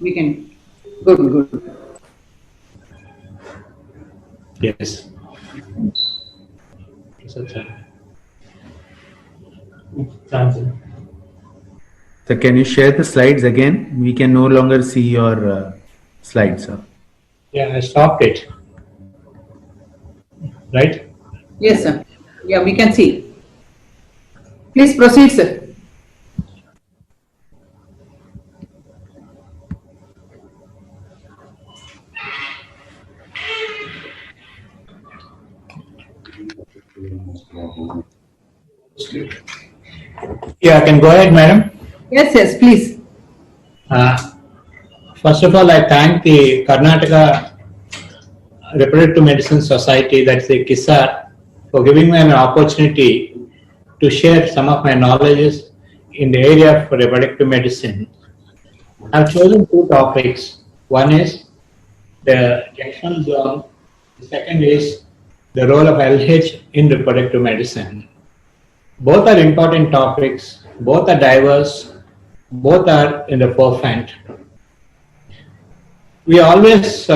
We can. Good, good. Yes. So can you share the slides again? We can no longer see your slides, sir. Yeah, I stopped it. Right? Yes, sir. Yeah, we can see. Please proceed, sir. Yeah, I can go ahead, madam. Yes, yes, please. First of all, I thank the Karnataka Reproductive Medicine Society, that's the KISAR, for giving me an opportunity to share some of my knowledges in the area of reproductive medicine. I've chosen two topics. One is the junctional zone. The second is the role of LH in reproductive medicine. Both are important topics. Both are diverse. Both are in the forefront. We always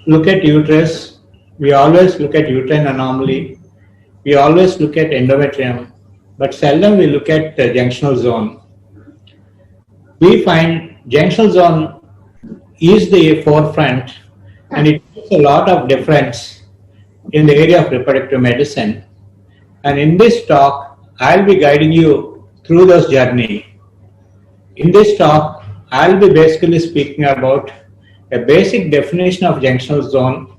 look at uterus. We always look at uterine anomaly. We always look at endometrium, but seldom we look at the junctional zone. We find junctional zone is the forefront, and it makes a lot of difference in the area of reproductive medicine. And in this talk, I'll be guiding you through this journey. In this talk, I'll be basically speaking about a basic definition of junctional zone.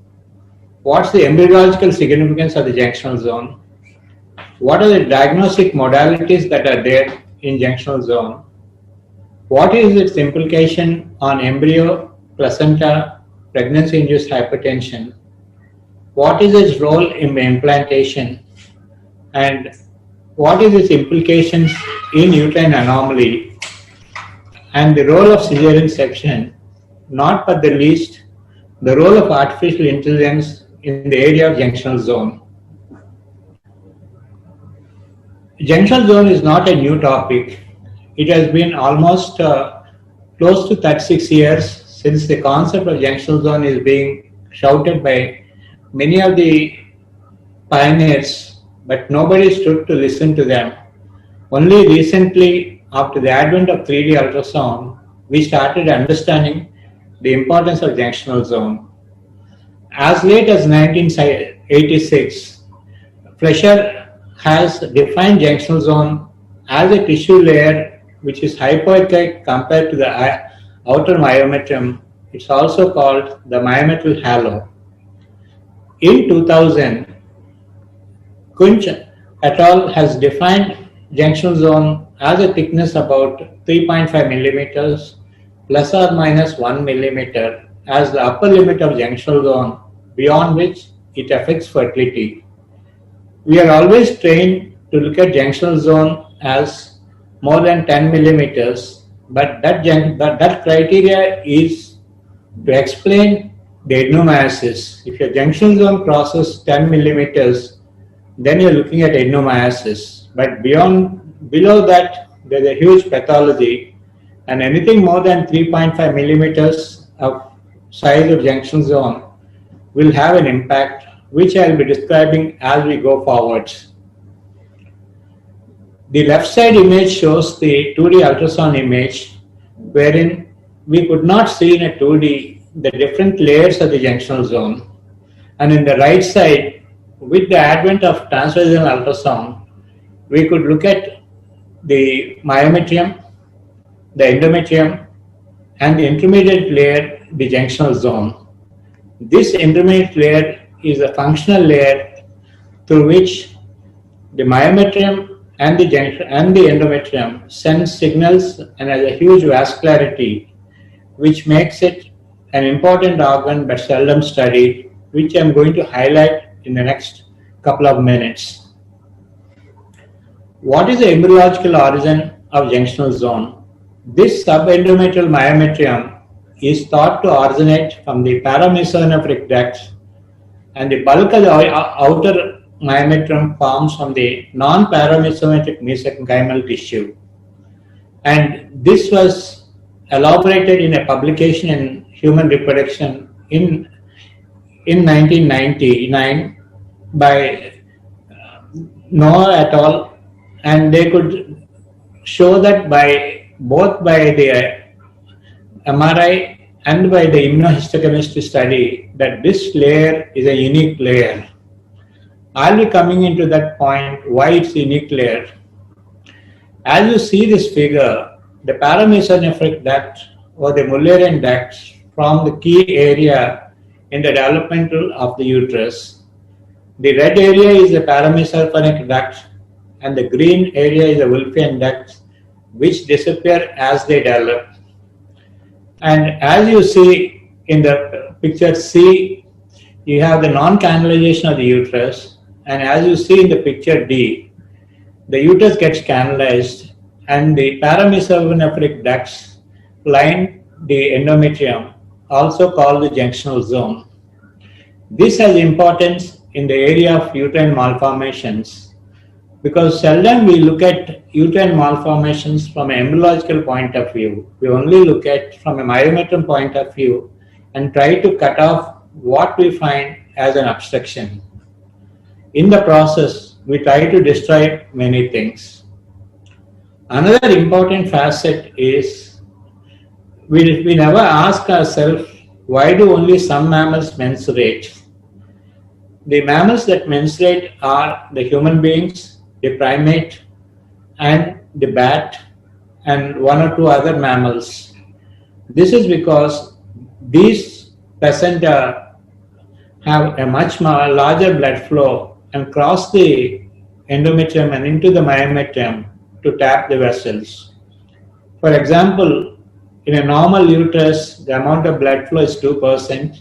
What's the embryological significance of the junctional zone? What are the diagnostic modalities that are there in junctional zone? What is its implication on embryo, placenta, pregnancy-induced hypertension? What is its role in implantation? And what is its implications in uterine anomaly? And the role of cesarean section, not but the least, the role of artificial intelligence in the area of junctional zone. Junctional zone is not a new topic. It has been almost close to 36 years since the concept of junctional zone is being shouted by many of the pioneers, but nobody stood to listen to them. Only recently, after the advent of 3D ultrasound, we started understanding the importance of junctional zone. As late as 1986, Fleischer has defined junctional zone as a tissue layer which is hypoechoic compared to the outer myometrium. It's also called the myometrial halo. In 2000, Kunch et al. Has defined junctional zone as a thickness about 3.5 millimeters plus or minus 1 millimeter as the upper limit of junctional zone, beyond which it affects fertility. We are always trained to look at junctional zone as more than 10 millimeters, but that criteria is to explain the adenomyosis. If your junctional zone crosses 10 millimeters, then you're looking at adenomyosis. But below that, there's a huge pathology, and anything more than 3.5 millimeters of size of junctional zone will have an impact, which I'll be describing as we go forwards. The left side image shows the 2D ultrasound image, wherein we could not see in a 2D the different layers of the junctional zone. And in the right side, with the advent of transvaginal ultrasound, we could look at the myometrium, the endometrium, and the intermediate layer, the junctional zone. This intermediate layer is a functional layer through which the myometrium and the endometrium sends signals and has a huge vascularity, which makes it an important organ but seldom studied, which I'm going to highlight in the next couple of minutes. What is the embryological origin of junctional zone? This subendometrial myometrium is thought to originate from the paramesonephric ducts, and the bulk of the outer myometrium forms from the non-paramesometric mesenchymal tissue. And this was elaborated in a publication in Human Reproduction in 1999 by Noah et al., and they could show that both by the MRI and by the immunohistochemistry study that this layer is a unique layer. I'll be coming into that point why it's a unique layer. As you see this figure, the paramesonephric duct or the Mullerian ducts form the key area in the development of the uterus. The red area is the paramesonephric duct and the green area is the Wolffian duct, which disappear as they develop. And as you see in the picture C, you have the non-canalization of the uterus, and as you see in the picture D, the uterus gets canalized and the paramesonephric ducts line the endometrium, also called the junctional zone. This has importance in the area of uterine malformations because seldom we look at uterine malformations from an embryological point of view. We only look at from a myometrium point of view and try to cut off what we find as an obstruction. In the process, we try to destroy many things. Another important facet is we never ask ourselves why do only some mammals menstruate. The mammals that menstruate are the human beings, the primate, and the bat, and one or two other mammals. This is because these placenta have a much larger blood flow and cross the endometrium and into the myometrium to tap the vessels. For example, in a normal uterus, the amount of blood flow is 2%.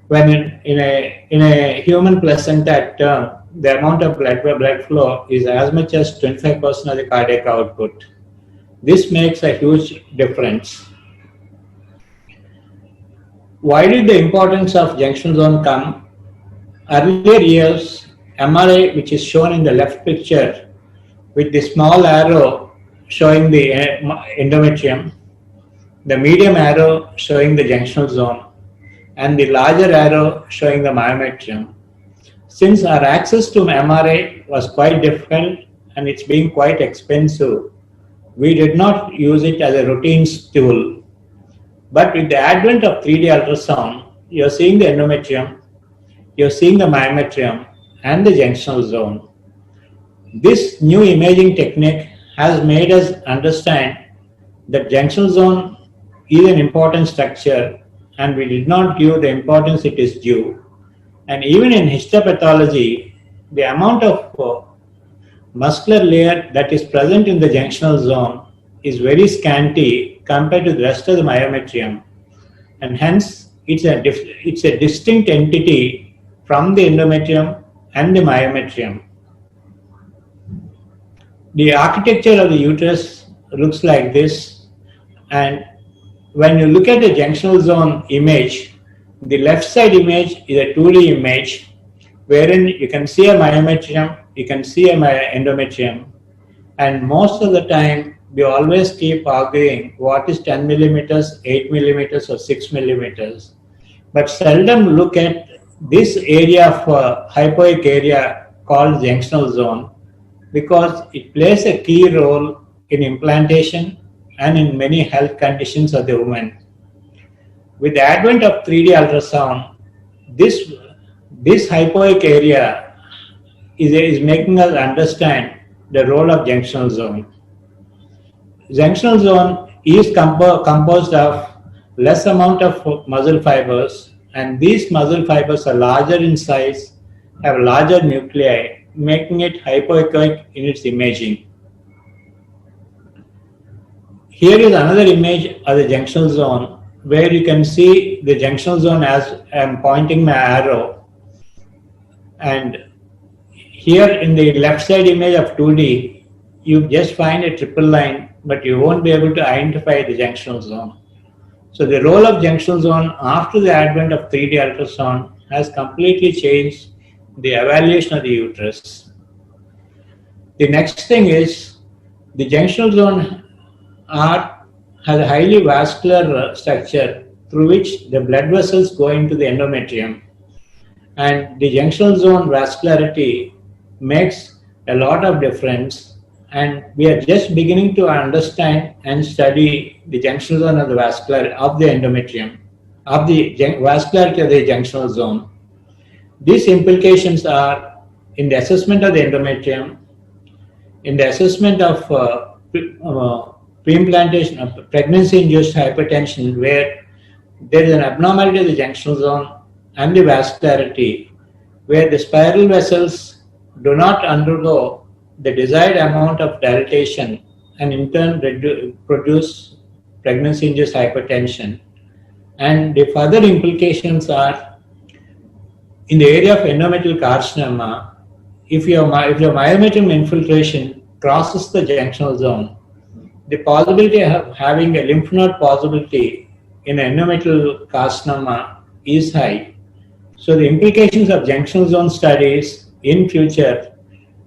When in a human placenta at term, the amount of blood flow is as much as 25% of the cardiac output. This makes a huge difference. Why did the importance of junctional zone come? Earlier years, MRI, which is shown in the left picture, with the small arrow showing the endometrium, the medium arrow showing the junctional zone, and the larger arrow showing the myometrium. Since our access to MRI was quite difficult and it's being quite expensive, we did not use it as a routine tool. But with the advent of 3D ultrasound, you're seeing the endometrium, you're seeing the myometrium and the junctional zone. This new imaging technique has made us understand that junctional zone is an important structure and we did not give the importance it is due. And even in histopathology, the amount of muscular layer that is present in the junctional zone is very scanty compared to the rest of the myometrium. And hence, it's a distinct entity from the endometrium and the myometrium. The architecture of the uterus looks like this, and when you look at the junctional zone image, the left side image is a 2D image wherein you can see a myometrium, you can see a endometrium, and most of the time we always keep arguing what is 10 millimeters, 8 millimeters or 6 millimeters, but seldom look at this area of hypoic area called junctional zone because it plays a key role in implantation and in many health conditions of the woman. With the advent of 3D ultrasound, this hypoic area is making us understand the role of junctional zone. Junctional zone is composed of less amount of muscle fibers, and these muscle fibers are larger in size, have larger nuclei, making it hypoechoic in its imaging. Here is another image of the junctional zone where you can see the junctional zone as I am pointing my arrow. And here in the left side image of 2D, you just find a triple line, but you won't be able to identify the junctional zone. So the role of junctional zone after the advent of 3D ultrasound has completely changed the evaluation of the uterus. The next thing is the junctional zone has a highly vascular structure through which the blood vessels go into the endometrium. And the junctional zone vascularity makes a lot of difference, and we are just beginning to understand and study the junctional zone of the endometrium, of the vascularity of the junctional zone. These implications are in the assessment of the endometrium, in the assessment of pre-implantation of pregnancy-induced hypertension, where there is an abnormality of the junctional zone, and the vascularity, where the spiral vessels do not undergo the desired amount of dilatation and in turn produce pregnancy-induced hypertension. And the further implications are in the area of endometrial carcinoma. If your myometrium infiltration crosses the junctional zone, the possibility of having a lymph node possibility in endometrial carcinoma is high. So the implications of junctional zone studies in future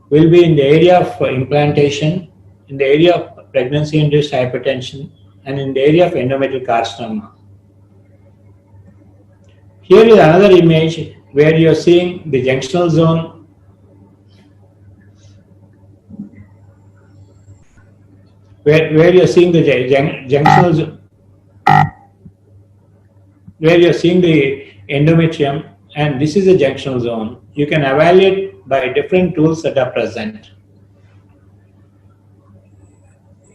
will be in the area of implantation, in the area of pregnancy-induced hypertension, and in the area of endometrial carcinoma. Here is another image where you are seeing the junctional zone. Where you are seeing the junctional zone, where you are seeing the endometrium, and this is a junctional zone. You can evaluate by different tools that are present.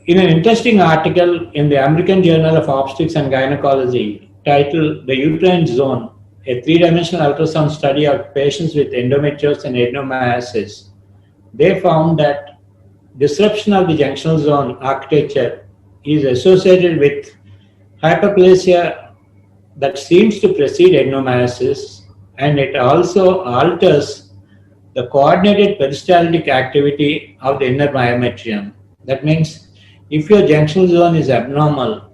In an interesting article in the American Journal of Obstetrics and Gynecology titled The Uterine Zone, a three-dimensional ultrasound study of patients with endometriosis and adenomyosis, they found that disruption of the junctional zone architecture is associated with hyperplasia that seems to precede adenomyosis, and it also alters the coordinated peristaltic activity of the inner myometrium. That means if your junctional zone is abnormal,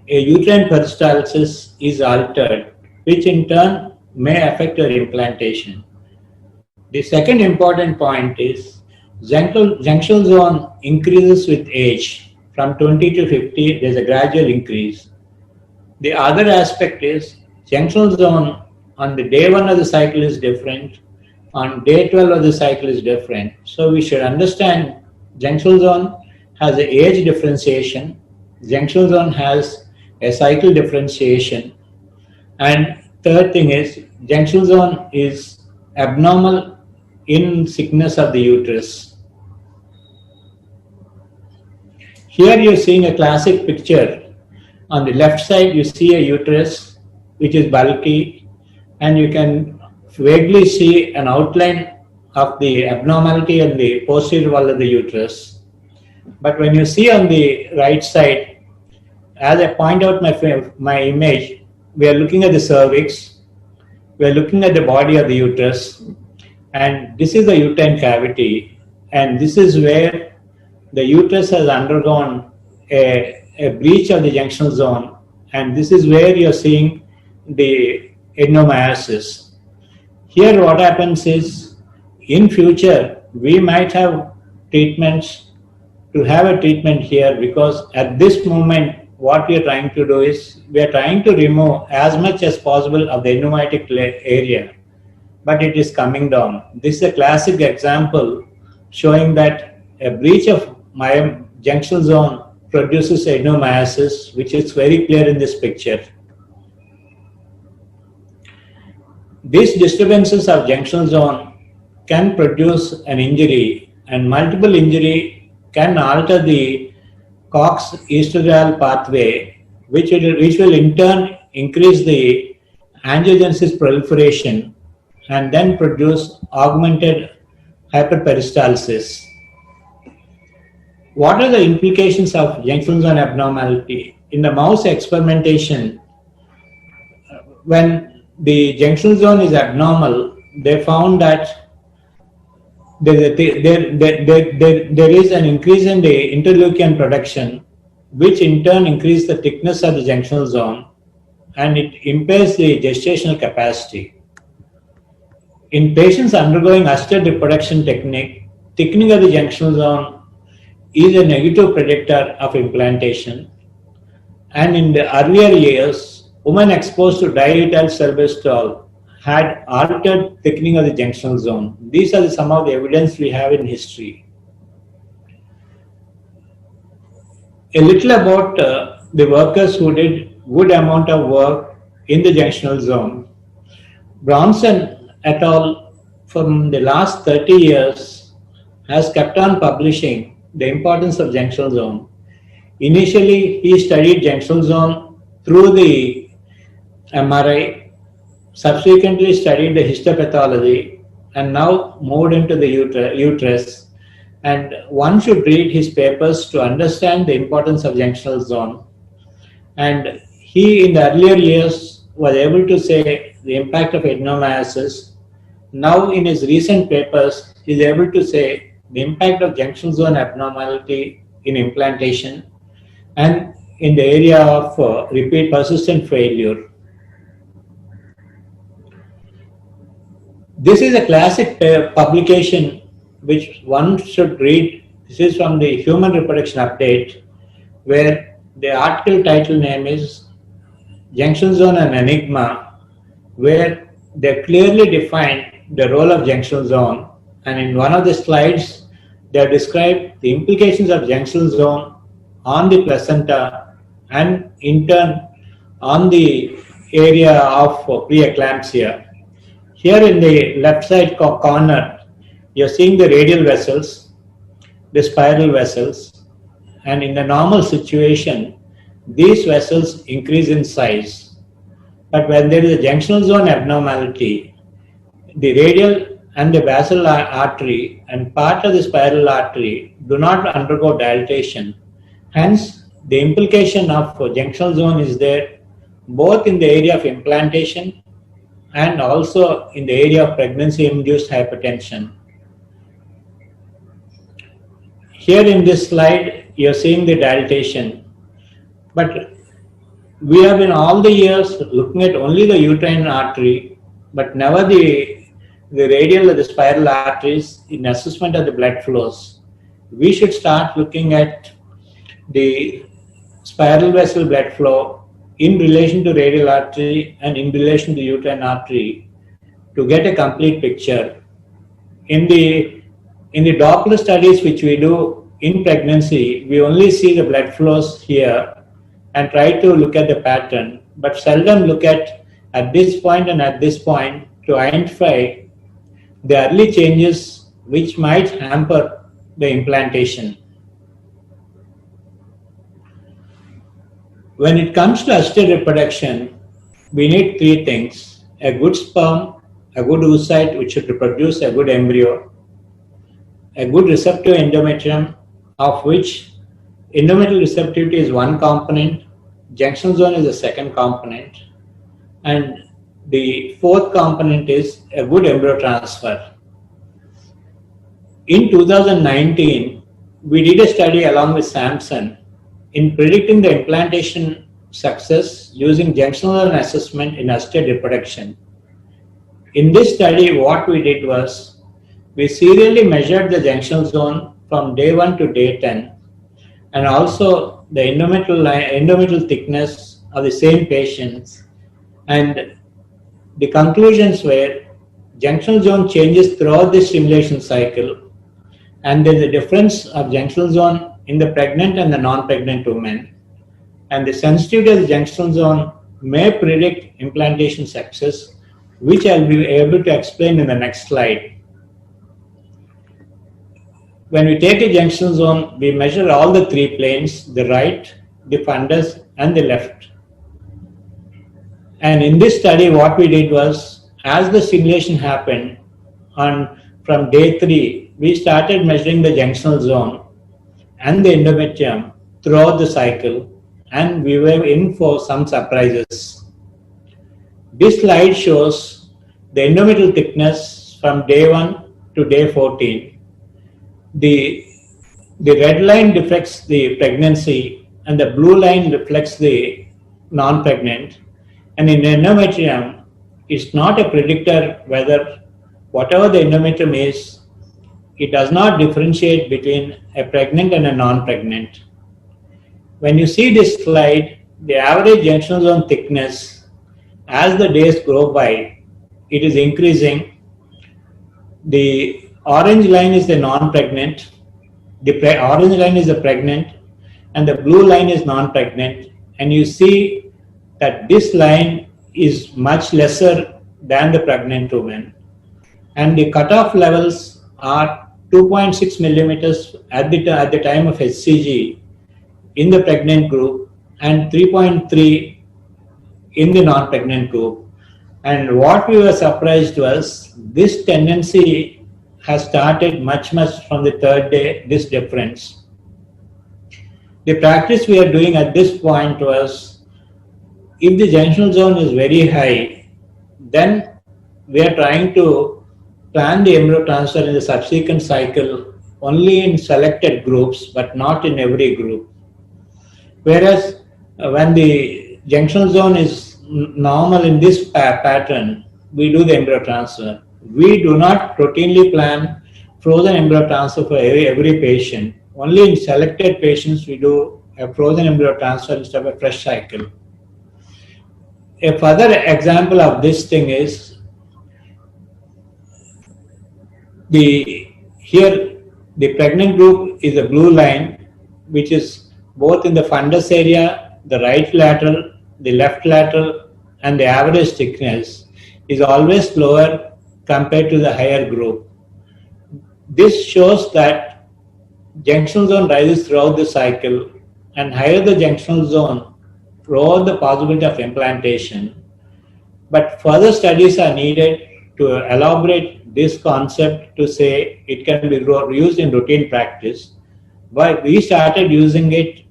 a uterine peristalsis is altered, which in turn may affect your implantation. The second important point is junctional zone increases with age. From 20 to 50, there's a gradual increase. The other aspect is junctional zone on the day 1 of the cycle is different, on day 12 of the cycle is different. So we should understand junctional zone has an age differentiation, junctional zone has a cycle differentiation, and third thing is junctional zone is abnormal in thickness of the uterus. Here you're seeing a classic picture. On the left side, you see a uterus which is bulky, and you can vaguely see an outline of the abnormality on the posterior wall of the uterus. But when you see on the right side, as I point out my image, we are looking at the cervix, we are looking at the body of the uterus, and this is the uterine cavity, and this is where the uterus has undergone a breach of the junctional zone, and this is where you are seeing the adenomyosis. Here what happens is, in future, we might have treatments to have a treatment here, because at this moment, what we are trying to do is, we are trying to remove as much as possible of the adenomyotic area, but it is coming down. This is a classic example showing that a breach of junctional zone produces adenomyosis, which is very clear in this picture. These disturbances of junctional zone can produce an injury, and multiple injury can alter the COX estradiol pathway, which will in turn increase the angiogenesis proliferation and then produce augmented hyperperistalsis. What are the implications of junctional zone abnormality? In the mouse experimentation, when the junctional zone is abnormal, they found that there is an increase in the interleukin production, which in turn increases the thickness of the junctional zone, and it impairs the gestational capacity. In patients undergoing assisted reproduction technique, thickening of the junctional zone is a negative predictor of implantation. And in the earlier years, women exposed to diethyl salbutamol had altered thickening of the junctional zone. These are some of the evidence we have in history. A little about the workers who did good amount of work in the junctional zone. Bronson et al. From the last 30 years has kept on publishing the importance of junctional zone. Initially, he studied junctional zone through the MRI, subsequently studied the histopathology, and now moved into the uterus. And one should read his papers to understand the importance of junctional zone. And he, in the earlier years, was able to say the impact of adenomyosis. Now, in his recent papers, he is able to say the impact of junctional zone abnormality in implantation and in the area of repeat persistent failure. This is a classic publication which one should read. This is from the Human Reproduction Update, where the article title name is Junctional Zone and Enigma, where they clearly define the role of junctional zone, and in one of the slides they have described the implications of junctional zone on the placenta and in turn on the area of preeclampsia. Here in the left side corner, you are seeing the radial vessels, the spiral vessels, and in the normal situation, these vessels increase in size. But when there is a junctional zone abnormality, the radial and the basal artery and part of the spiral artery do not undergo dilatation. Hence, the implication of junctional zone is there both in the area of implantation and also in the area of pregnancy-induced hypertension. Here in this slide, you are seeing the dilatation, but we have been all the years looking at only the uterine artery, but never the radial or the spiral arteries in assessment of the blood flows. We should start looking at the spiral vessel blood flow in relation to radial artery and in relation to uterine artery to get a complete picture. In the Doppler studies which we do in pregnancy, we only see the blood flows here and try to look at the pattern, but seldom look at this point and at this point to identify the early changes which might hamper the implantation. When it comes to assisted reproduction, we need three things: a good sperm, a good oocyte which should reproduce a good embryo, a good receptive endometrium, of which endometrial receptivity is one component, junctional zone is the second component, and the fourth component is a good embryo transfer. In 2019, we did a study along with Samson in predicting the implantation success using junctional zone assessment in assisted reproduction. In this study, what we did was we serially measured the junctional zone from day 1 to day 10 and also the endometrial thickness of the same patients, and the conclusions were junctional zone changes throughout the stimulation cycle, and there is a difference of junctional zone in the pregnant and the non-pregnant women, and the sensitivity of the junctional zone may predict implantation success, which I'll be able to explain in the next slide. When we take a junctional zone, we measure all the three planes, the right, the fundus, and the left. And in this study, what we did was, as the stimulation happened, from day 3, we started measuring the junctional zone and the endometrium throughout the cycle, and we were in for some surprises. This slide shows the endometrial thickness from day 1 to day 14. The red line reflects the pregnancy and the blue line reflects the non-pregnant. And in endometrium, it's not a predictor whether whatever the endometrium is, it does not differentiate between a pregnant and a non-pregnant. When you see this slide, the average junctional zone thickness, as the days go by, it is increasing. The orange line is the non-pregnant, the orange line is the pregnant, and the blue line is non-pregnant. And you see that this line is much lesser than the pregnant woman. And the cutoff levels are 2.6 millimeters at the time of HCG in the pregnant group and 3.3 in the non-pregnant group. And what we were surprised was this tendency has started much from the third day, this difference. The practice we are doing at this point was, if the junctional zone is very high, then we are trying to plan the embryo transfer in the subsequent cycle only in selected groups, but not in every group. Whereas when the junctional zone is normal in this pattern, we do the embryo transfer. We do not routinely plan frozen embryo transfer for every patient. Only in selected patients we do a frozen embryo transfer instead of a fresh cycle. A further example of this thing is here the pregnant group is a blue line, which is both in the fundus area, the right lateral, the left lateral, and the average thickness is always lower compared to the higher group. This shows that junctional zone rises throughout the cycle, and higher the junctional zone, lower the possibility of implantation. But further studies are needed to elaborate this concept to say it can be used in routine practice. But we started using it,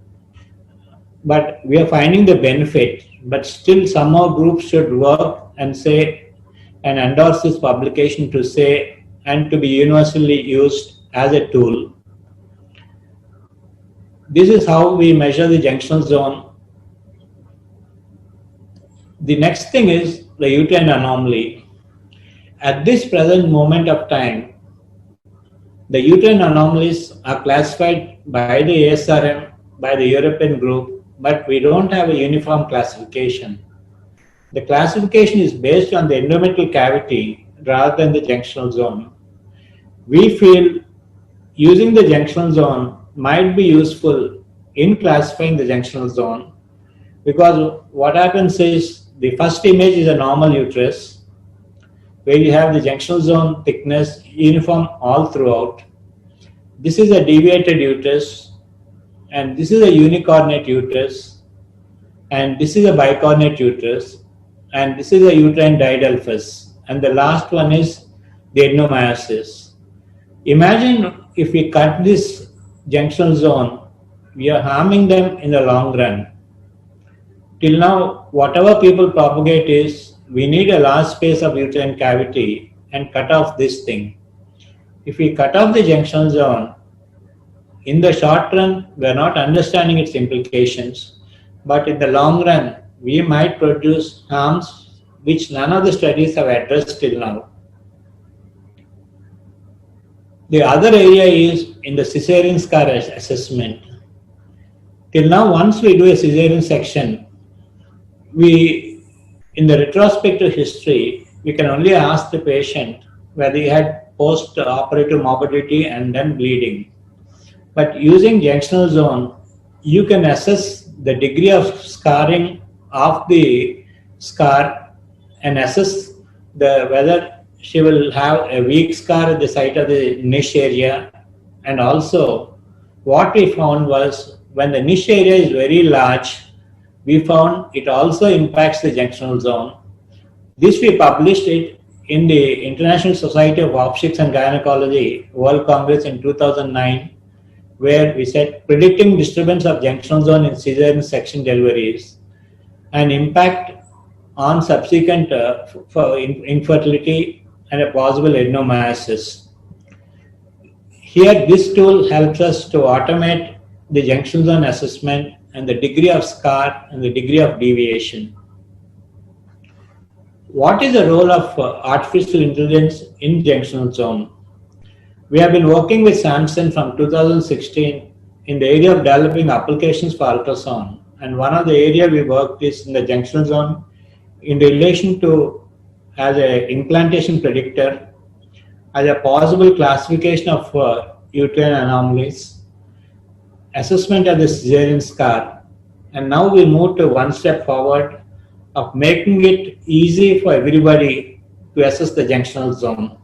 but we are finding the benefit. But still, some more groups should work and say and endorse this publication to say and to be universally used as a tool. This is how we measure the junctional zone. The next thing is the uterine anomaly. At this present moment of time, the uterine anomalies are classified by the ASRM, by the European group, but we don't have a uniform classification. The classification is based on the endometrial cavity rather than the junctional zone. We feel using the junctional zone might be useful in classifying the junctional zone, because what happens is the first image is a normal uterus where you have the junctional zone thickness uniform all throughout. This is a deviated uterus, and this is a unicornate uterus, and this is a bicornate uterus, and this is a uterine diadelphus, and the last one is the adenomyosis. Imagine if we cut this junctional zone, we are harming them in the long run. Till now, whatever people propagate is, we need a large space of uterine cavity and cut off this thing. If we cut off the junctional zone, in the short run, we are not understanding its implications, but in the long run, we might produce harms which none of the studies have addressed till now. The other area is in the cesarean scar assessment. Till now, once we do a cesarean section, in the retrospective history, we can only ask the patient whether he had post-operative morbidity and then bleeding. But using junctional zone, you can assess the degree of scarring of the scar and assess whether she will have a weak scar at the site of the niche area. And also, what we found was when the niche area is very large, we found it also impacts the junctional zone. This we published it in the International Society of Obstetrics and Gynecology World Congress in 2009, where we said predicting disturbance of junctional zone in cesarean section deliveries and impact on subsequent infertility and a possible adenomyosis. Here, this tool helps us to automate the junctional zone assessment and the degree of scar and the degree of deviation. What is the role of artificial intelligence in junctional zone? We have been working with Samsung from 2016 in the area of developing applications for ultrasound, and one of the area we worked is in the junctional zone in relation to as a implantation predictor, as a possible classification of uterine anomalies, assessment of the cesarean scar, and now we move to one step forward of making it easy for everybody to assess the junctional zone.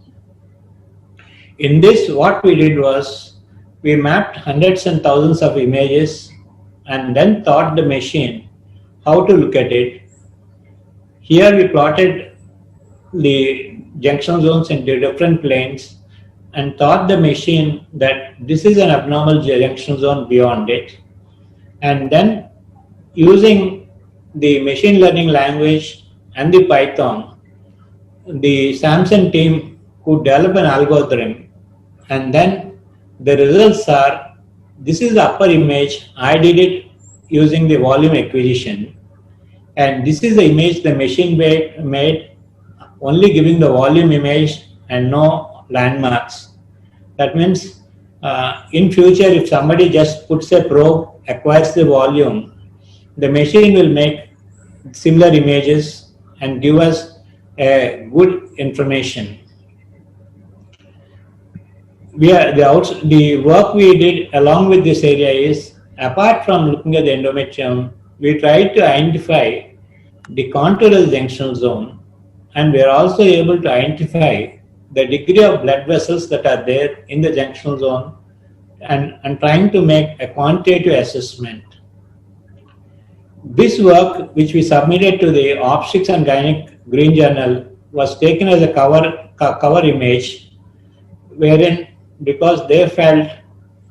In this, what we did was we mapped hundreds and thousands of images and then taught the machine how to look at it. Here we plotted the junctional zones into different planes and taught the machine that this is an abnormal junctional zone beyond it. And then using the machine learning language and the Python, the Samson team could develop an algorithm, and then the results are, this is the upper image. I did it using the volume acquisition, and this is the image the machine made only giving the volume image and no landmarks. That means in future, if somebody just puts a probe, acquires the volume, the machine will make similar images and give us a good information. The work we did along with this area is, apart from looking at the endometrium, we tried to identify the contour of the junctional zone, and we are also able to identify the degree of blood vessels that are there in the junctional zone, and trying to make a quantitative assessment. This work, which we submitted to the Obstetrics and Gynec Green Journal, was taken as a cover image, wherein, because they felt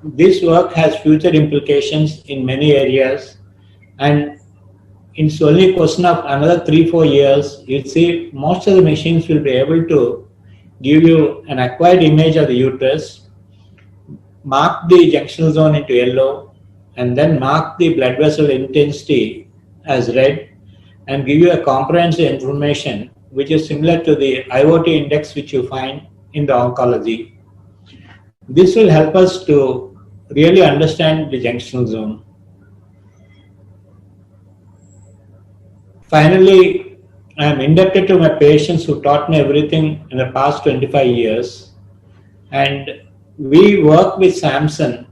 this work has future implications in many areas, and it's only a question of another 3-4 years, you'll see most of the machines will be able to give you an acquired image of the uterus, mark the junctional zone into yellow, and then mark the blood vessel intensity as red, and give you a comprehensive information which is similar to the IoT index which you find in the oncology. This will help us to really understand the junctional zone. Finally, I am indebted to my patients who taught me everything in the past 25 years. And we work with Samson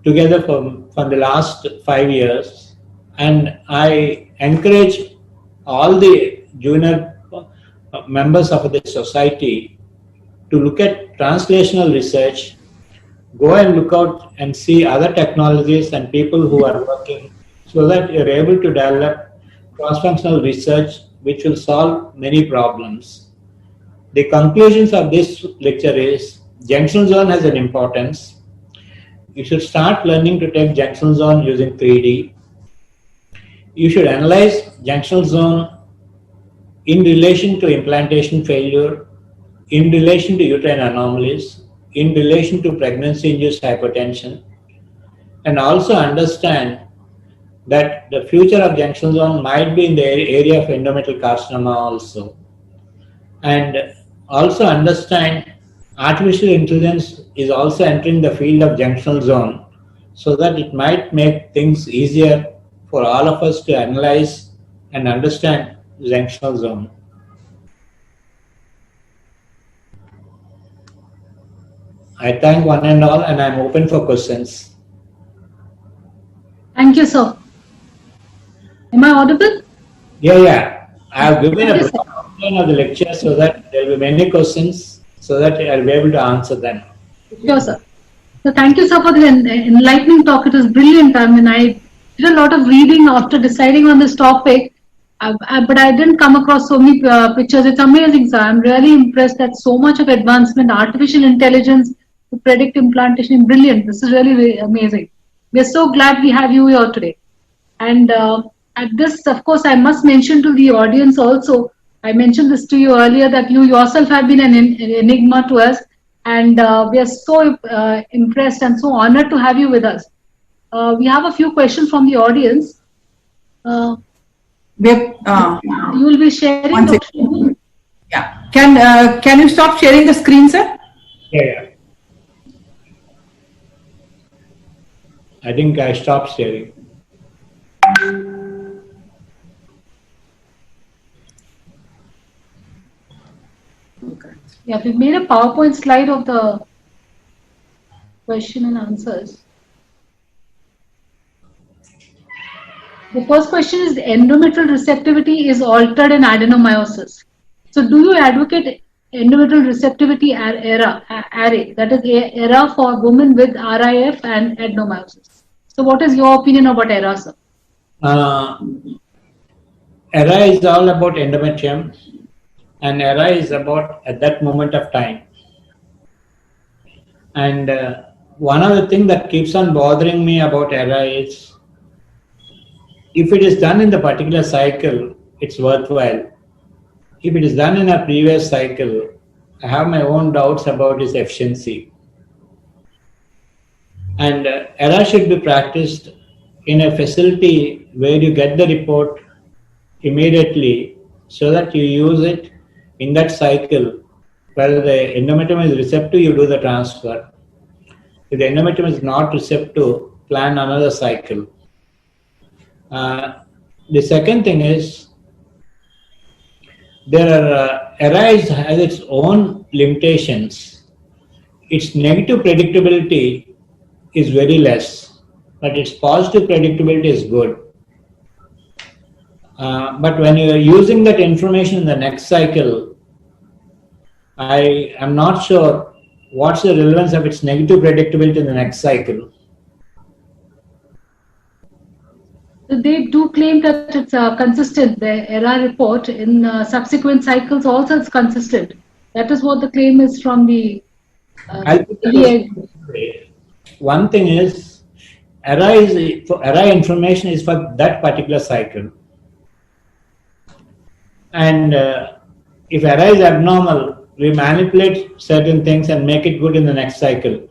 together for the last 5 years. And I encourage all the junior members of the society to look at translational research, go and look out and see other technologies and people who are working, so that you're able to develop cross-functional research which will solve many problems. The conclusions of this lecture is, junctional zone has an importance. You should start learning to take junctional zone using 3D. You should analyze junctional zone in relation to implantation failure, in relation to uterine anomalies, in relation to pregnancy-induced hypertension, and also understand that the future of junctional zone might be in the area of endometrial carcinoma also. And also understand artificial intelligence is also entering the field of junctional zone, so that it might make things easier for all of us to analyze and understand junctional zone. I thank one and all, and I am open for questions. Thank you, sir. Am I audible? Yeah. I have given a outline of the lecture so that there will be many questions, so that I'll be able to answer them. Sure, sir. So thank you, sir, for the enlightening talk. It was brilliant. I mean, I did a lot of reading after deciding on this topic, but I didn't come across so many pictures. It's amazing, sir. I'm really impressed that so much of advancement, artificial intelligence to predict implantation is brilliant. This is really, really amazing. We're so glad we have you here today. And at this, of course, I must mention to the audience also, I mentioned this to you earlier, that you yourself have been an enigma to us, and we are so impressed and so honored to have you with us. We have a few questions from the audience. You will be sharing. Yeah. Can you stop sharing the screen, sir? Yeah. I think I stopped sharing. Yeah, we made a PowerPoint slide of the question and answers. The first question is endometrial receptivity is altered in adenomyosis. So do you advocate endometrial receptivity array, that is ERA for women with RIF and adenomyosis? So what is your opinion about ERA, sir? ERA is all about endometrium, and ERA is about at that moment of time. And one of the things that keeps on bothering me about ERA is, if it is done in the particular cycle, it's worthwhile. If it is done in a previous cycle, I have my own doubts about its efficiency. And ERA should be practiced in a facility where you get the report immediately, so that you use it in that cycle. Where the endometrium is receptive, you do the transfer. If the endometrium is not receptive, plan another cycle. The second thing is, ERA has its own limitations. Its negative predictability is very less, but its positive predictability is good. But when you are using that information in the next cycle, I am not sure what's the relevance of its negative predictability in the next cycle. They do claim that it's consistent. The ERA report in subsequent cycles also is consistent. That is what the claim is from the One thing is, ERA information is for that particular cycle. And if ERA is abnormal, we manipulate certain things and make it good in the next cycle.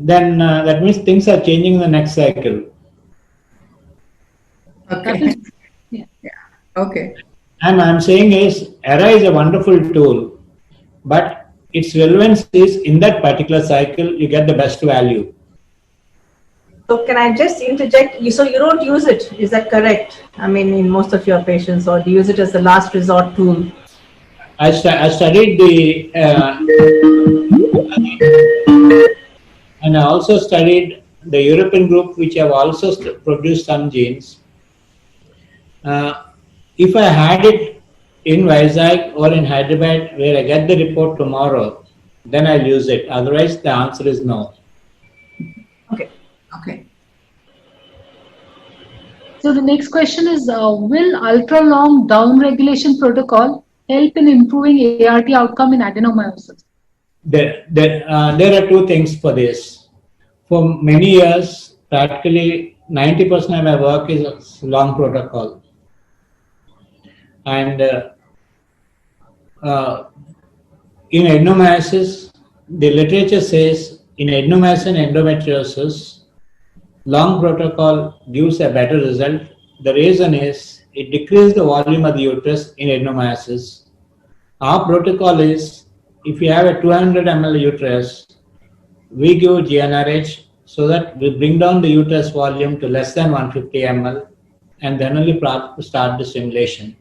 Then that means things are changing in the next cycle. Okay. Yeah. Okay. And I'm saying is, ERA is a wonderful tool, but its relevance is in that particular cycle, you get the best value. So can I just interject? So you don't use it, is that correct? I mean, in most of your patients, or do you use it as the last resort tool? I studied the, and I also studied the European group, which have also produced some genes. If I had it in Vizag or in Hyderabad, where I get the report tomorrow, then I'll use it. Otherwise, the answer is no. Okay. Okay. So the next question is, will ultra-long down-regulation protocol help in improving ART outcome in adenomyosis? There are two things for this. For many years, practically 90% of my work is long protocol. And in adenomyosis, the literature says in adenomyosis and endometriosis, long protocol gives a better result. The reason is it decreases the volume of the uterus in adenomyosis. Our protocol is, if you have a 200 ml uterus, we give GnRH so that we bring down the uterus volume to less than 150 ml and then only start the stimulation.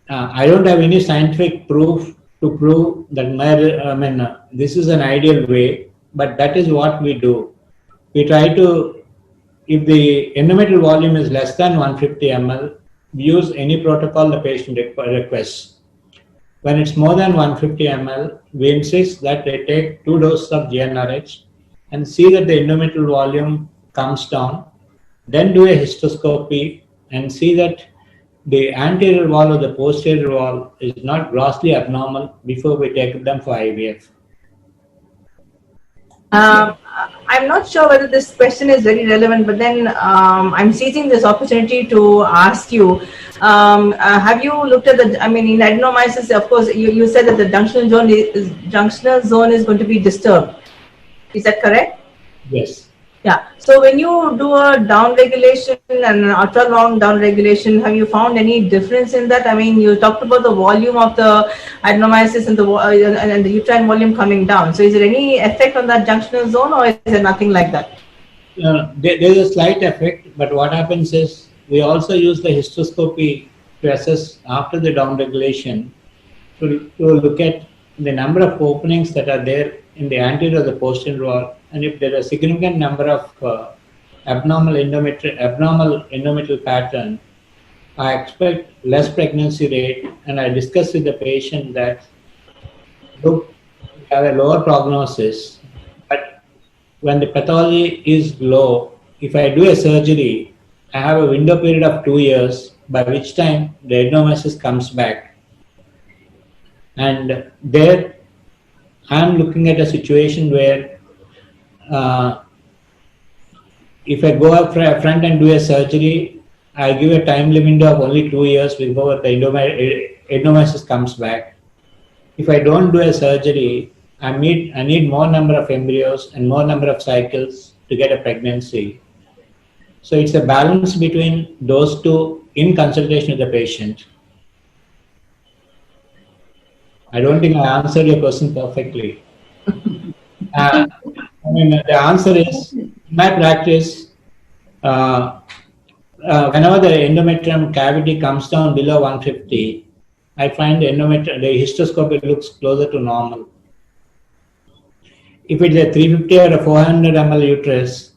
I don't have any scientific proof to prove that this is an ideal way, but that is what we do. We try to, if the endometrial volume is less than 150 ml, we use any protocol the patient requests. When it's more than 150 ml, we insist that they take 2 doses of GnRH and see that the endometrial volume comes down. Then do a histoscopy and see that the anterior wall or the posterior wall is not grossly abnormal before we take them for IVF. I'm not sure whether this question is very relevant, but then I'm seizing this opportunity to ask you, have you looked at the, I mean, in adenomyosis, of course, you said that the junctional zone is going to be disturbed. Is that correct? Yes. Yeah. So when you do a down regulation and an ultra long down regulation, have you found any difference in that? I mean, you talked about the volume of the adenomyosis and the uterine volume coming down. So is there any effect on that junctional zone, or is there nothing like that? There is a slight effect, but what happens is we also use the hysteroscopy to assess after the downregulation to look at the number of openings that are there in the anterior or the posterior wall, and if there are a significant number of abnormal endometrial pattern, I expect less pregnancy rate, and I discuss with the patient that look, we have a lower prognosis, but when the pathology is low, if I do a surgery, I have a window period of 2 years, by which time the adenomyosis comes back. And there, I'm looking at a situation where if I go up front and do a surgery, I give a time limit of only 2 years before the adenomyosis comes back. If I don't do a surgery, I need more number of embryos and more number of cycles to get a pregnancy. So it's a balance between those two in consultation with the patient. I don't think I answered your question perfectly. The answer is, in my practice, whenever the endometrium cavity comes down below 150, I find the hysteroscopy looks closer to normal. If it's a 350 or a 400 ml uterus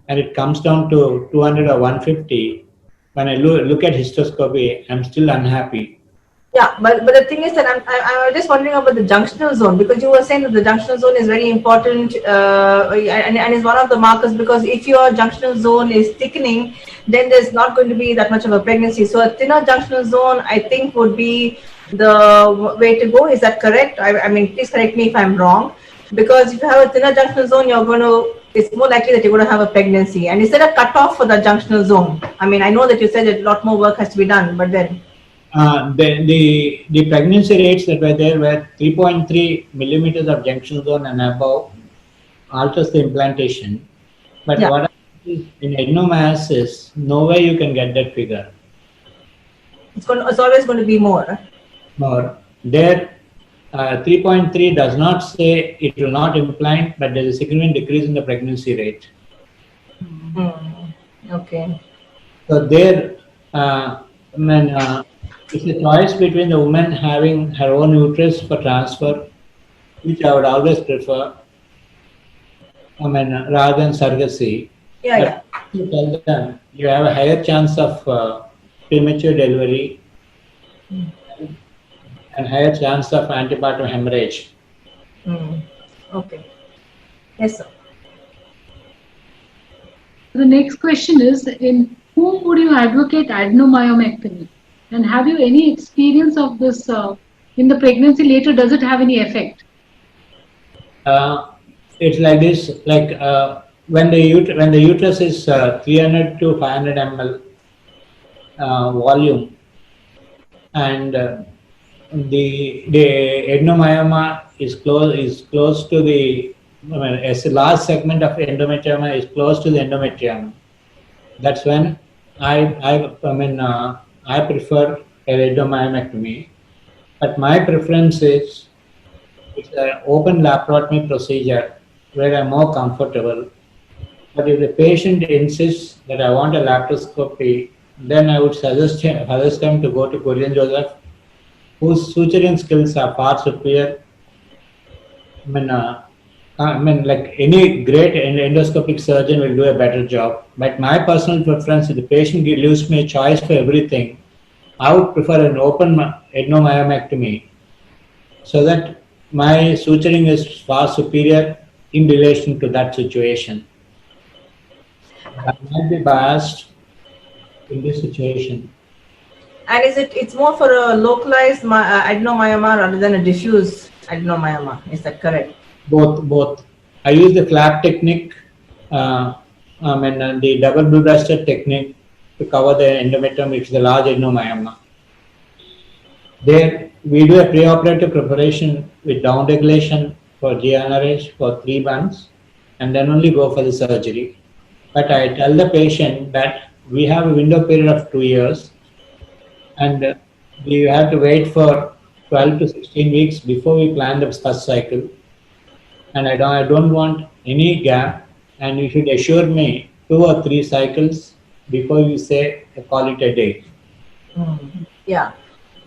and it comes down to 200 or 150, when I look at hysteroscopy, I'm still unhappy. Yeah, but the thing is that I'm just wondering about the junctional zone, because you were saying that the junctional zone is very important and is one of the markers, because if your junctional zone is thickening, then there's not going to be that much of a pregnancy. So a thinner junctional zone, I think, would be the way to go. Is that correct? I mean, please correct me if I'm wrong. Because if you have a thinner junctional zone, it's more likely that you're going to have a pregnancy. And is there a cutoff for the junctional zone? I mean, I know that you said that a lot more work has to be done, but then... The pregnancy rates that were there were 3.3 millimeters of junctional zone and above alters the implantation. But what happens in adenomyosis, no way you can get that figure. It's always going to be more. More. There, 3.3 does not say it will not implant, but there is a significant decrease in the pregnancy rate. Okay. So there, it's a choice between the woman having her own uterus for transfer, which I would always prefer, rather than surrogacy. Yeah. You tell them you have a higher chance of premature delivery and higher chance of antepartum hemorrhage. Okay. Yes, sir. The next question is, in whom would you advocate adenomyomectomy? And have you any experience of this in the pregnancy later? Does it have any effect? It's like this, when the uterus is 300 to 500 ml volume, and the adenomyoma is close to the, as a large segment of endometrioma is close to the endometrium. That's when I prefer a adenomyomectomy, but my preference is it's an open laparotomy procedure where I'm more comfortable. But if the patient insists that I want a laparoscopy, then I would suggest them to go to Kurian Joseph, whose suturing skills are far superior. Like any great endoscopic surgeon will do a better job. But my personal preference, if the patient leaves me a choice for everything, I would prefer an open adenomyomectomy, so that my suturing is far superior in relation to that situation. I might be biased in this situation. And it's more for a localized adenomyoma rather than a diffuse adenomyoma? Is that correct? Both. I use the flap technique and the double blue-breasted technique to cover the endometrium, which is the large adenomyoma. There, we do a preoperative preparation with downregulation for GnRH for 3 months, and then only go for the surgery. But I tell the patient that we have a window period of 2 years, and we have to wait for 12 to 16 weeks before we plan the first cycle. And I don't want any gap and you should assure me 2 or 3 cycles before you say call it a day. Yeah.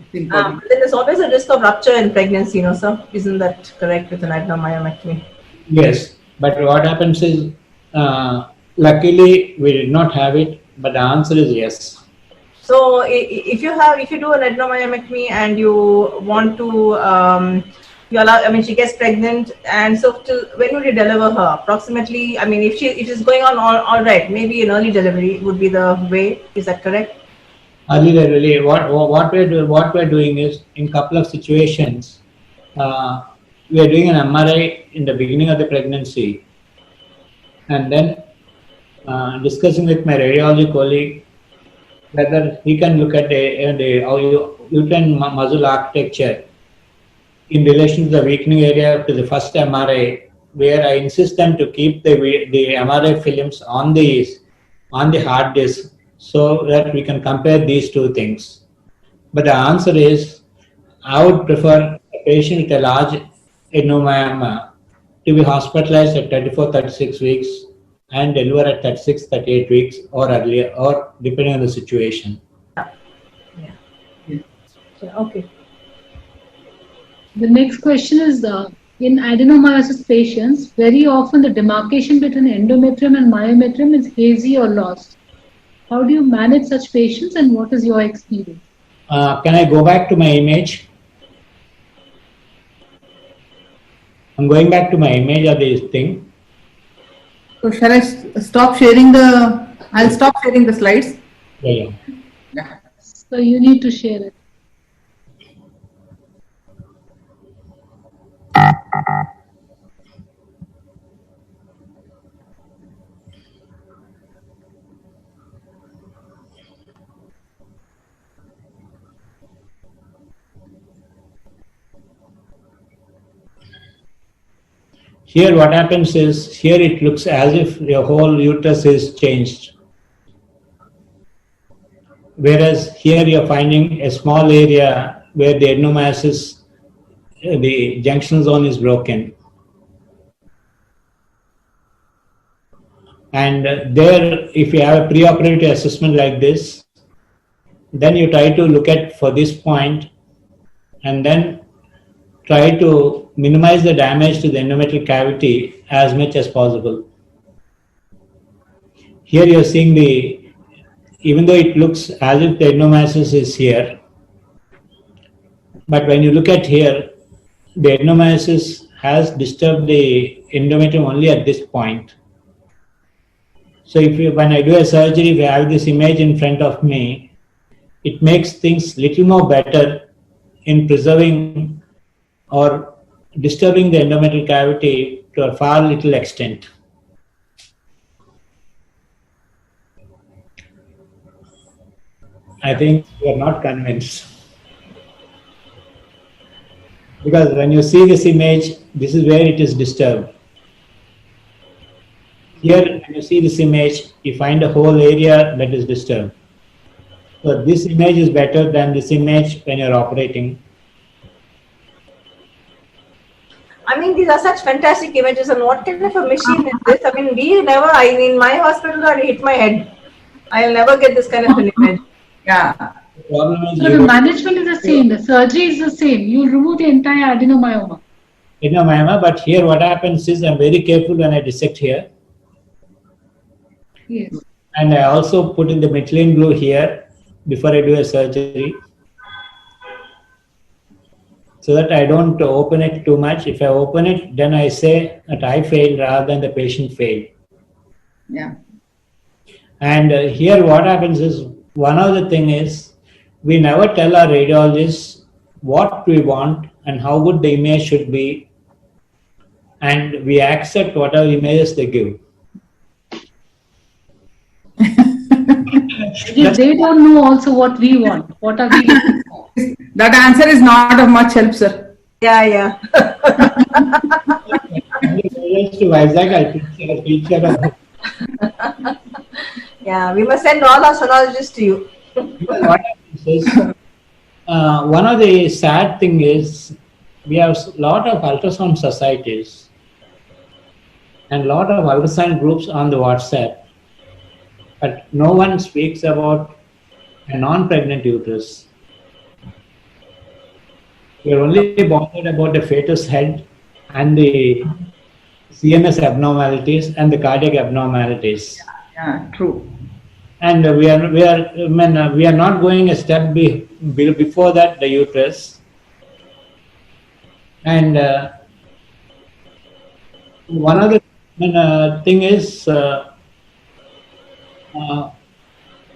It's important. Then there's always a risk of rupture in pregnancy, sir. Isn't that correct with an adenomyomectomy? Yes, but what happens is, luckily we did not have it, but the answer is yes. So if you do an adenomyomectomy and you want to, she gets pregnant, and so when would you deliver her? Approximately, if it is going on all right, maybe an early delivery would be the way. Is that correct? Early delivery. What we're doing is, in couple of situations, we are doing an MRI in the beginning of the pregnancy, and then discussing with my radiology colleague whether he can look at the uterine muscle architecture in relation to the weakening area to the first MRI, where I insist them to keep the MRI films on the hard disk so that we can compare these two things. But the answer is, I would prefer a patient with a large adenomyoma to be hospitalized at 34-36 weeks and deliver at 36-38 weeks or earlier, or depending on the situation. Yeah, okay. The next question is, in adenomyosis patients, very often the demarcation between endometrium and myometrium is hazy or lost. How do you manage such patients, and what is your experience? Can I go back to my image? I'm going back to my image of this thing. So shall I stop sharing I'll stop sharing the slides. Yeah. So you need to share it. Here what happens is, here it looks as if your whole uterus is changed. Whereas here you're finding a small area where the adenomyosis, the junction zone is broken. And there, if you have a preoperative assessment like this, then you try to look at for this point and then try to minimize the damage to the endometrial cavity as much as possible. Here you're seeing even though it looks as if the adenomyosis is here, but when you look at here, the adenomyosis has disturbed the endometrium only at this point. So when I do a surgery, if I have this image in front of me, it makes things little more better in preserving or disturbing the endometrial cavity to a far little extent. I think you are not convinced. Because when you see this image, this is where it is disturbed. Here, when you see this image, you find a whole area that is disturbed. So this image is better than this image when you're operating. I mean, these are such fantastic images, and what kind of a machine is this? I mean, in my hospital, I hit my head. I'll never get this kind of an image. Yeah. The problem is So the management is the same, the surgery is the same. You remove the entire adenomyoma. adenomyoma, but here what happens is I'm very careful when I dissect here. Yes. And I also put in the methylene blue here before I do a surgery, so that I don't open it too much. If I open it, then I say that I failed rather than the patient failed. Yeah. And here what happens is, one other thing is, we never tell our radiologists what we want and how good the image should be, and we accept whatever images they give. Because they don't know also what we want. What are we looking for? That answer is not of much help, sir. Yeah. Yeah, we must send all our sonologists to you. What happens is, one of the sad thing is, we have a lot of ultrasound societies, and a lot of ultrasound groups on the WhatsApp, but no one speaks about a non-pregnant uterus. We are only bothered about the fetus head and the CNS abnormalities and the cardiac abnormalities. Yeah, true. And we are not going a step before that, the uterus. And one other thing is,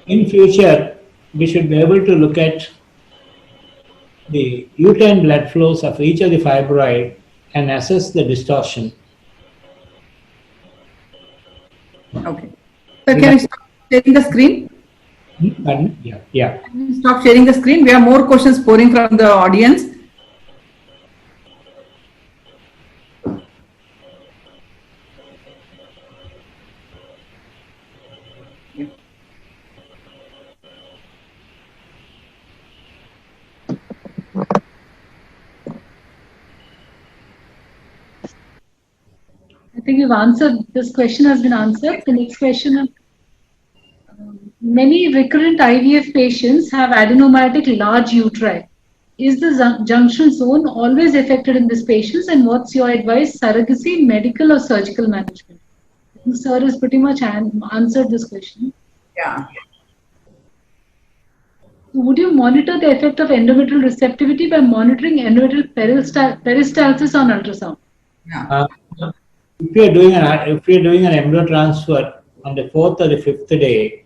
in future, we should be able to look at the uterine blood flows of each of the fibroid and assess the distortion. Okay. So can you stop sharing the screen? Pardon? Yeah. Can you stop sharing the screen? We have more questions pouring from the audience. I think you've answered, this question has been answered. The next question, many recurrent IVF patients have adenomyotic large uteri. Is the junction zone always affected in these patients, and what's your advice, surrogacy, medical or surgical management? I think sir has pretty much answered this question. Yeah. Would you monitor the effect of endometrial receptivity by monitoring endometrial peristalsis on ultrasound? Yeah. If you are doing an embryo transfer on the 4th or the 5th day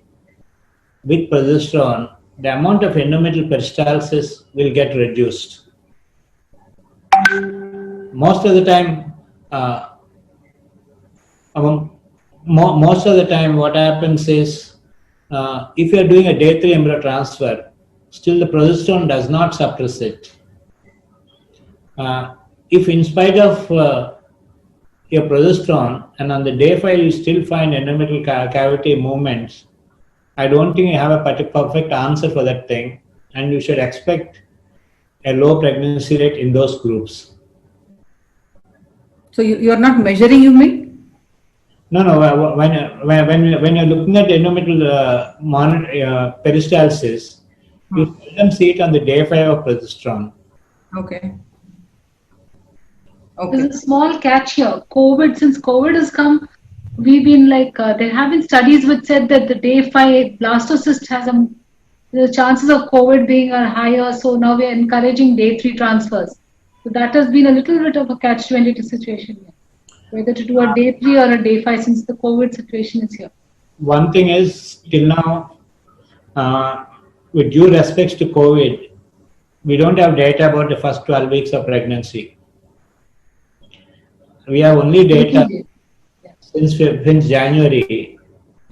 with progesterone, the amount of endometrial peristalsis will get reduced. Most of the time, what happens is, if you are doing a day 3 embryo transfer, still the progesterone does not suppress it. If in spite of your progesterone and on the day 5 you still find endometrial cavity movements, I don't think you have a perfect answer for that thing, and you should expect a low pregnancy rate in those groups. So you are not measuring, you mean? No. When you're looking at endometrial peristalsis, you seldom see it on the day 5 of progesterone. Okay. There's a small catch here. Since COVID has come, we've been there have been studies which said that the day 5 blastocyst has the chances of COVID being higher. So now we're encouraging day 3 transfers. So that has been a little bit of a catch-22 situation here. Whether to do a day 3 or a day 5 since the COVID situation is here. One thing is, till now, with due respects to COVID, we don't have data about the first 12 weeks of pregnancy. We have only data since January,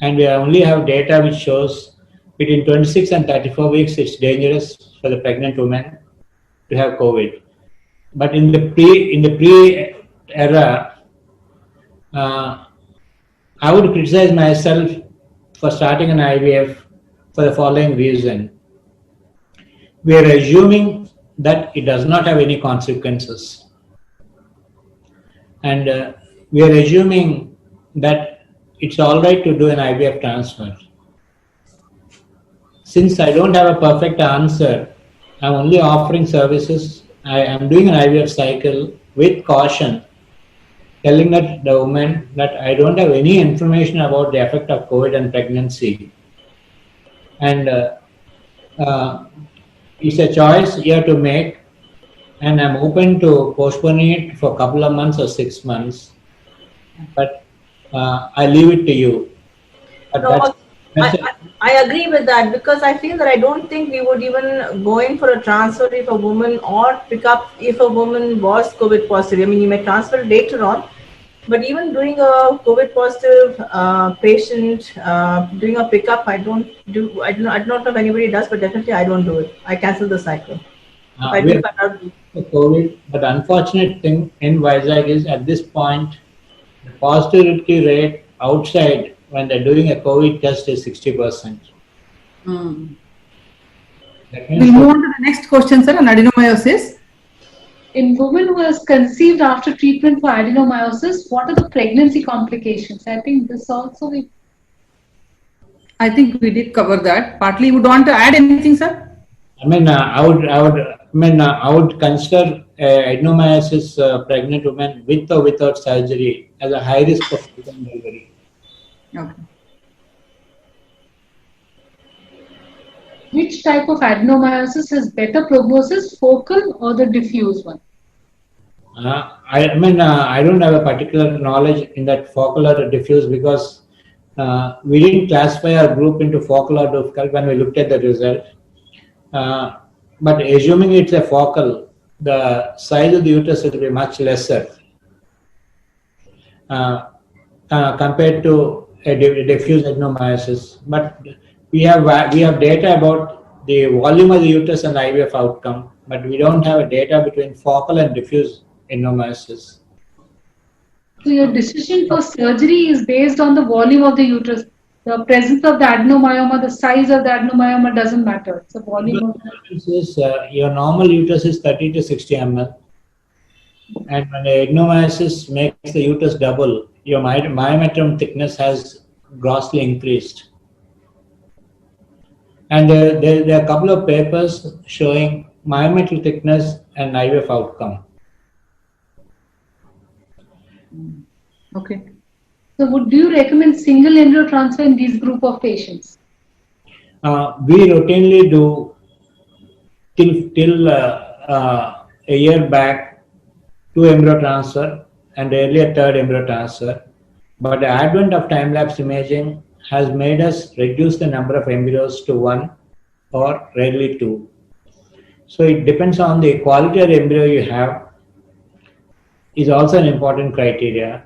and we only have data which shows between 26 and 34 weeks it's dangerous for the pregnant woman to have COVID. But in the pre-era, I would criticize myself for starting an IVF for the following reason. We are assuming that it does not have any consequences. And we are assuming that it's all right to do an IVF transfer. Since I don't have a perfect answer, I'm only offering services. I am doing an IVF cycle with caution, telling that the woman that I don't have any information about the effect of COVID and pregnancy. And it's a choice you have to make. And I'm open to postponing it for a couple of months or 6 months, but I leave it to you. No, I agree with that, because I feel that I don't think we would even go in for a transfer if a woman, or pick up if a woman was COVID positive. I mean, you may transfer later on, but even doing a COVID positive patient, doing a pickup, I don't know if anybody does, but definitely I don't do it. I cancel the cycle. COVID, but unfortunate thing in Vizag is at this point, the positivity rate outside when they're doing a COVID test is 60%. We'll move on to the next question, sir, on adenomyosis. in women who has conceived after treatment for adenomyosis, what are the pregnancy complications? I think this also I think we did cover that. Partly, you would want to add anything, sir? I would consider adenomyosis pregnant women with or without surgery as a high risk of preterm delivery. Okay. which type of adenomyosis has better prognosis, focal or the diffuse one? I don't have a particular knowledge in that focal or diffuse because we didn't classify our group into focal or diffuse when we looked at the result. But assuming it's a focal, the size of the uterus will be much lesser compared to a diffuse adenomyosis. But we have data about the volume of the uterus and IVF outcome, but we don't have a data between focal and diffuse adenomyosis. So your decision for surgery is based on the volume of the uterus. The presence of the adenomyoma, the size of the adenomyoma doesn't matter. It's the volume of the Your normal uterus is 30 to 60 ml. And when the adenomyosis makes the uterus double, your myometrium thickness has grossly increased. And there are a couple of papers showing myometrium thickness and IVF outcome. Okay. So do you recommend single embryo transfer in these group of patients? We routinely do till a year back 2 embryo transfer and rarely a 3rd embryo transfer. But the advent of time-lapse imaging has made us reduce the number of embryos to 1 or rarely 2. So it depends on the quality of the embryo you have is also an important criteria.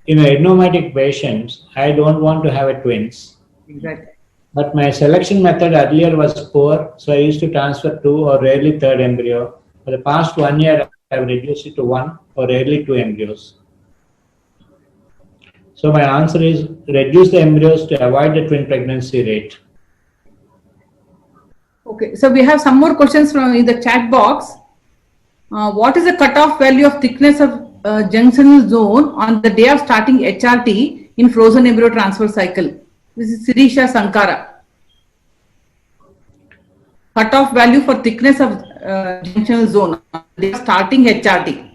In adenomyotic patients, I don't want to have a twins. Exactly. But my selection method earlier was poor, so I used to transfer 2 or rarely 3rd embryo. For the past 1 year, I have reduced it to 1 or rarely 2 embryos. So my answer is reduce the embryos to avoid the twin pregnancy rate. Okay, so we have some more questions from in the chat box. What is the cutoff value of thickness of junctional zone on the day of starting HRT in frozen embryo transfer cycle? This is Sirisha Sankara. Cutoff value for thickness of junctional zone on the day of starting HRT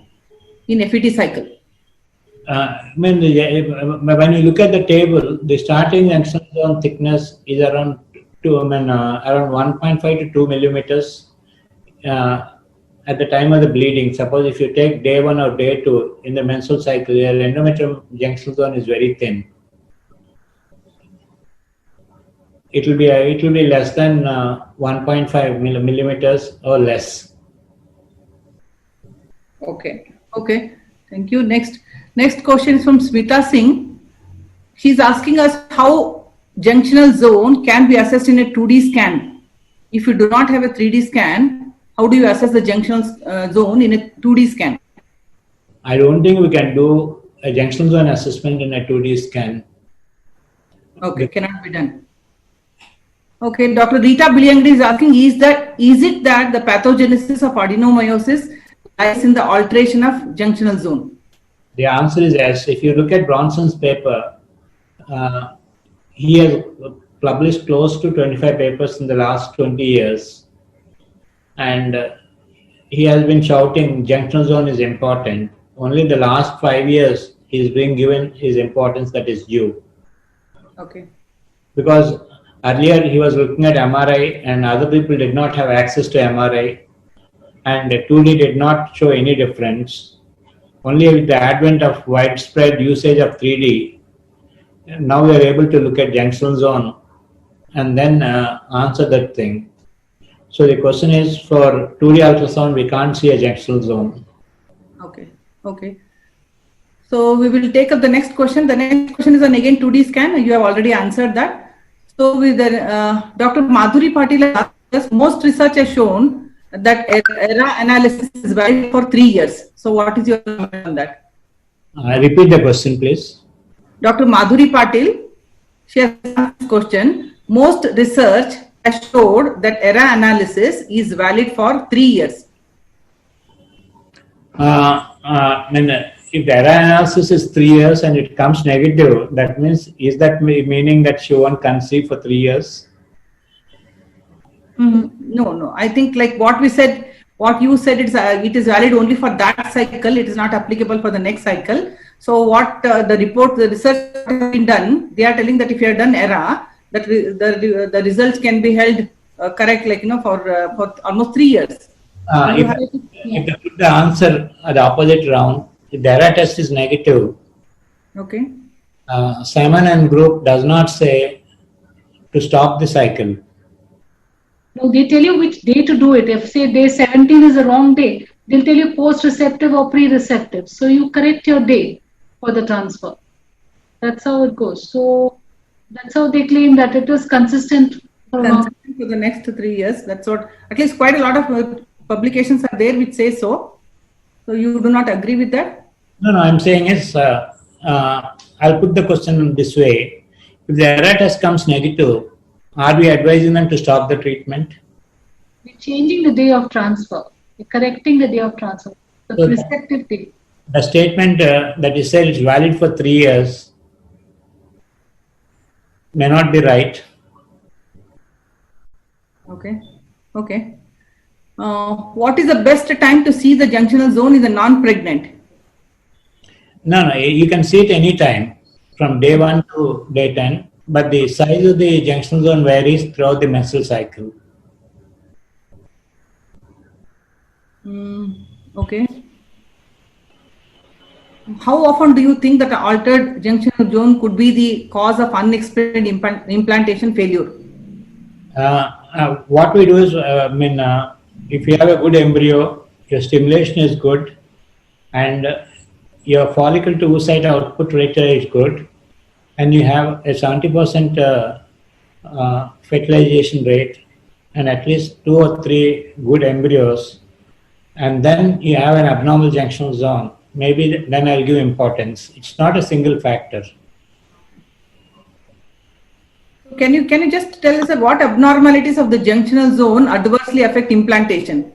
in FET cycle. When you look at the table, the starting junctional zone thickness is around around 1.5 to 2 millimeters at the time of the bleeding. Suppose if you take day 1 or day 2 in the menstrual cycle, your endometrium junctional zone is very thin. It will be less than 1.5 millimeters or less. Okay. Okay. Thank you. Next question is from Smita Singh. She's asking us how junctional zone can be assessed in a 2D scan. If you do not have a 3D scan, how do you assess the junctional zone in a 2D scan? I don't think we can do a junctional zone assessment in a 2D scan. Okay, cannot be done. Okay, Dr. Rita Biliangri is asking, is it that the pathogenesis of adenomyosis lies in the alteration of junctional zone? The answer is yes. If you look at Bronson's paper, he has published close to 25 papers in the last 20 years. And he has been shouting junctional zone is important. Only the last 5 years he is being given his importance that is due. Okay. Because earlier he was looking at MRI and other people did not have access to MRI. And 2D did not show any difference. Only with the advent of widespread usage of 3D, now we are able to look at junctional zone and then answer that thing. So the question is, for 2D ultrasound, we can't see a junctional zone. Okay. Okay. So we will take up the next question. The next question is on again 2D scan. You have already answered that. So with the, Dr. Madhuri Patil, most research has shown that ERA analysis is valid for 3 years. So what is your comment on that? Repeat the question, please. Dr. Madhuri Patil, she has asked this question. Most research has showed that ERA analysis is valid for 3 years. If the error analysis is 3 years and it comes negative, that means, is that meaning that she won't conceive for 3 years? No. I think like what we said, what you said, it is valid only for that cycle. It is not applicable for the next cycle. So what the research has been done, they are telling that if you have done error, that the results can be held correct, like for almost 3 years. If they put the answer at the opposite round, if the error test is negative, Okay. Simon and group does not say to stop the cycle. No, they tell you which day to do it. If say day 17 is the wrong day, they'll tell you post-receptive or pre-receptive. So you correct your day for the transfer. That's how it goes. So that's how they claim that it is consistent for the next 3 years. That's what, at least quite a lot of publications are there which say so. So you do not agree with that? No, I'm saying is, I'll put the question this way. If the error test comes negative, are we advising them to stop the treatment? We're changing the day of transfer. We're correcting the day of transfer. The So receptive day. The statement that you said is valid for 3 years may not be right. Okay. What is the best time to see the junctional zone in the non-pregnant? No, you can see it anytime from day 1 to day 10, but the size of the junctional zone varies throughout the menstrual cycle. Okay. How often do you think that an altered junctional zone could be the cause of unexplained implantation failure? What we do is, if you have a good embryo, your stimulation is good, and your follicle to oocyte output ratio is good, and you have a 70% fertilization rate, and at least 2 or 3 good embryos, and then you have an abnormal junctional zone, maybe then I'll give importance. It's not a single factor. Can you just tell us what abnormalities of the junctional zone adversely affect implantation?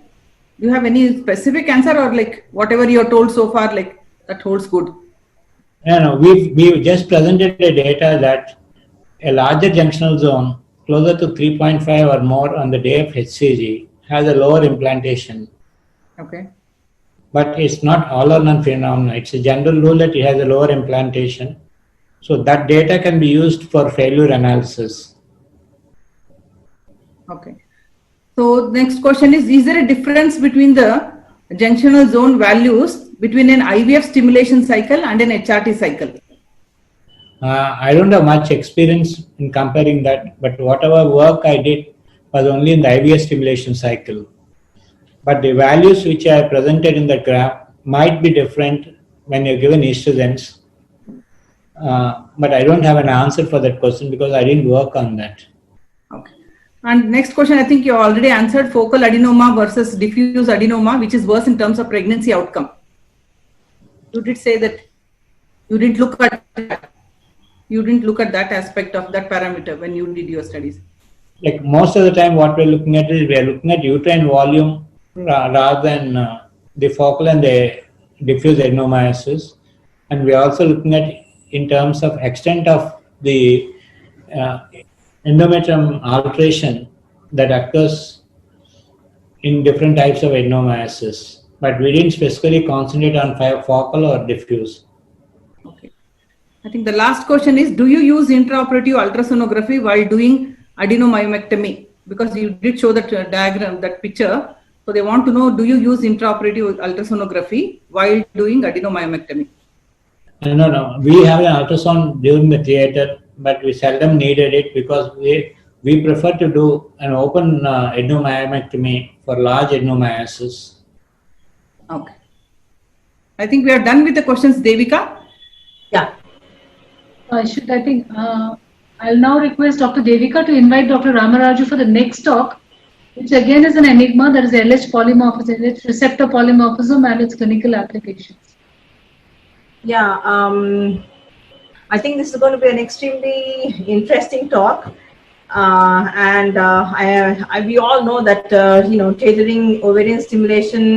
Do you have any specific answer, or like whatever you are told so far, like that holds good? No, we've just presented the data that a larger junctional zone, closer to 3.5 or more on the day of HCG, has a lower implantation. Okay. But it's not all or none phenomenon. It's a general rule that it has a lower implantation. So that data can be used for failure analysis. Okay. So next question is there a difference between the junctional zone values between an IVF stimulation cycle and an HRT cycle? I don't have much experience in comparing that, but whatever work I did was only in the IVF stimulation cycle. But the values which are presented in the graph might be different when you're given estrogens. But I don't have an answer for that question because I didn't work on that. Okay. And next question, I think you already answered: focal adenoma versus diffuse adenoma, which is worse in terms of pregnancy outcome. You did say that you didn't look at that aspect of that parameter when you did your studies. Like most of the time, what we're looking at is uterine volume rather than the focal and the diffuse adenomyosis, and we're also looking at in terms of extent of the endometrium alteration that occurs in different types of adenomyosis. But we didn't specifically concentrate on focal or diffuse. Okay. I think the last question is: do you use intraoperative ultrasonography while doing adenomyomectomy? Because you did show that diagram, that picture. So they want to know: do you use intraoperative ultrasonography while doing adenomyomectomy? No. We have an ultrasound during the theater, but we seldom needed it because we prefer to do an open adenomyomectomy for large adenomyosis. Okay. I think we are done with the questions, Devika. Yeah. I'll now request Dr. Devika to invite Dr. Ramaraju for the next talk, which again is an enigma, that is LH polymorphism, LH receptor polymorphism and its clinical applications. Yeah, I think this is going to be an extremely interesting talk. We all know that, tailoring ovarian stimulation